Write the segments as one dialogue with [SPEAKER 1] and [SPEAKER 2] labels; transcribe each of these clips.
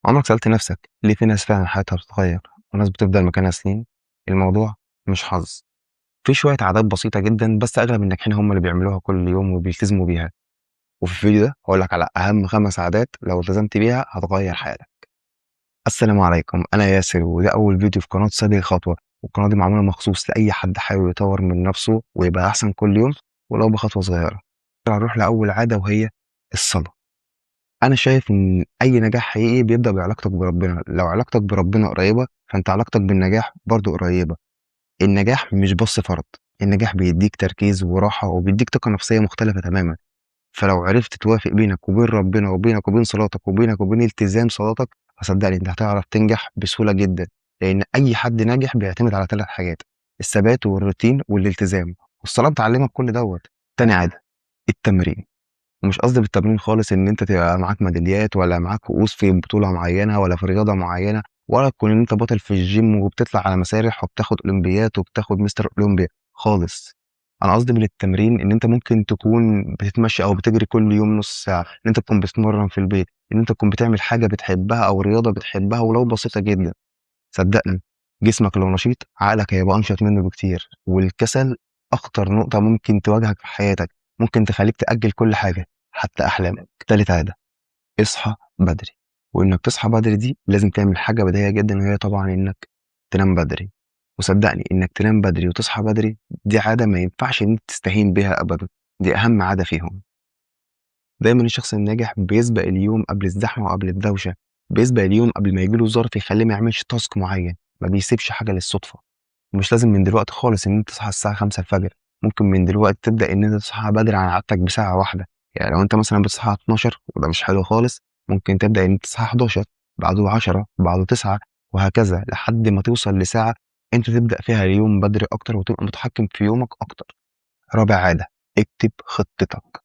[SPEAKER 1] عمرك سألت نفسك ليه في ناس فعلا حياتها بتتغير وناس بتفضل مكانها سنين؟ الموضوع مش حظ. في شوية عادات بسيطة جدا بس أغلب الناجحين هم اللي بيعملوها كل يوم وبيلتزموا بيها. وفي الفيديو ده هقولك على أهم 5 عادات لو التزمت بيها هتغير حياتك. السلام عليكم، أنا ياسر وده أول فيديو في قناة سابق خطوة. والقناة دي معمولة مخصوص لأي حد حابب يطور من نفسه ويبقى أحسن كل يوم ولو بخطوة صغيرة. هنروح لأول عادة وهي الصلاة. أنا شايف إن أي نجاح حقيقي بيبدأ بعلاقتك بربنا، لو علاقتك بربنا قريبة فأنت علاقتك بالنجاح برضه قريبة. النجاح مش بس فرض، النجاح بيديك تركيز وراحة وبيديك طاقة نفسية مختلفة تماما. فلو عرفت توافق بينك وبين ربنا وبينك وبين صلاتك وبينك وبين التزام صلاتك فصدقني أنت هتعرف تنجح بسهولة جدا. لأن أي حد ناجح بيعتمد على 3 حاجات: الثبات والروتين والالتزام، والصلاة بتعلمك كل دوت. تاني عادة: التمرين. ومش قصدي بالتمرين خالص إن أنت تبقى معاك ميداليات ولا معاك كؤوس في بطولة معيّنة ولا في رياضة معيّنة، ولا تكون إن أنت بطل في الgym وبتطلع على مسارح وبتاخد أولمبيات وبتاخد مستر أولمبيا خالص. أنا قصدي من التمرين إن أنت ممكن تكون بتتمشى أو بتجري كل يوم نُص ساعة، إن أنت تكون بتتمرن في البيت، إن أنت تكون بتعمل حاجة بتحبها أو رياضة بتحبها ولو بسيطة جدًا. صدّقني جسمك لو نشيط عقلك هيبقى أنشط منّه بكتير، والكسل أخطر نقطة ممكن تواجهك في حياتك، ممكن تخلّيك تأجّل كل حاجة حتى أحلامك. تالت عادة: اصحى بدري. وإنك تصحى بدري دي لازم تعمل حاجة بديهية جدًا وهي طبعًا إنك تنام بدري. وصدّقني إنك تنام بدري وتصحى بدري دي عادة ما ينفعش إن أنت تستهين بيها أبدًا، دي أهم عادة فيهم. دايمًا الشخص الناجح بيسبق اليوم قبل الزحمة وقبل الدوشة، بيسبق اليوم قبل ما ييجي له ظرف يخلّيه ما يعملش task معيّن، ما بيسيبش حاجة للصدفة. ومش لازم من دلوقتي خالص إن أنت تصحى الساعة 5:00 ممكن من دلوقتي تبدأ إن أنت تصحى بدري عن عادتك بساعة واحدة. يعني لو أنت مثلًا بتصحى 12:00 وده مش حلو خالص، ممكن تبدأ إن أنت تصحى 11:00 بعده 10 بعده 9 وهكذا لحد ما توصل لساعة أنت تبدأ فيها اليوم بدري أكتر وتبقى متحكم في يومك أكتر. رابع عادة: اكتب خطتك.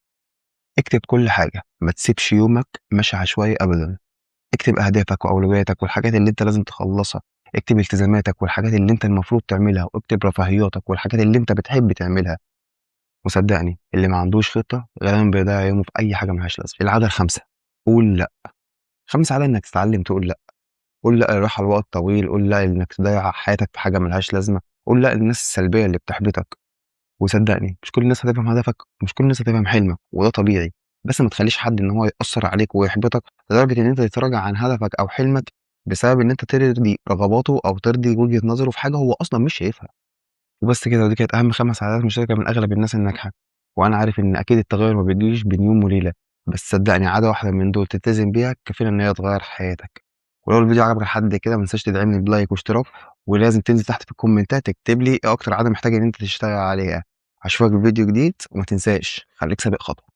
[SPEAKER 1] اكتب كل حاجة، ما تسيبش يومك ماشي عشوائي أبدًا. اكتب أهدافك وأولوياتك والحاجات اللي أنت لازم تخلّصها، اكتب التزاماتك والحاجات اللي أنت المفروض تعملها، واكتب رفاهياتك والحاجات اللي أنت بتحب تعملها. وصدّقني اللي ما عندوش خطة غالبًا بيضيّع يومه في أي حاجة ما لهاش لازمة. العادة ال5: قُل لأ. خامس عادة إنك تتعلم تقول لأ. قُل لأ للراحة لوقت طويل، قُل لأ لإنك تضيّع حياتك في حاجة ما لهاش لازمة، قُل لأ للناس السلبية اللي بتحبطك. وصدّقني مش كل الناس هتفهم هدفك ومش كل الناس هتفهم حلمك وده طبيعي، بس ما تخلّيش حد إن هو يأثّر عليك ويحبطك لدرجة إن أنت تتراجع عن هدفك أو حلمك بسبب إن أنت ترضي رغباته أو ترضي وجهة نظره في حاجة هو أصلًا مش شايفها. وبس كده، ودي كانت أهم 5 عادات مشتركة من أغلب الناس الناجحة. وأنا عارف إن أكيد التغيُّر ما بيجيش بين يوم وليلة، بس صدّقني عادة واحدة من دول تلتزم بيها كفيلة إن هي تغيّر حياتك. ولو الفيديو عجبك لحد كده ما تنساش تدعمني بلايك واشتراك، ولازم تنزل تحت في الكومنتات تكتب لي إيه أكتر عادة محتاج إن أنت تشتغل عليها. أشوفك في فيديو جديد وما تنساش خلّيك سابق خطوة.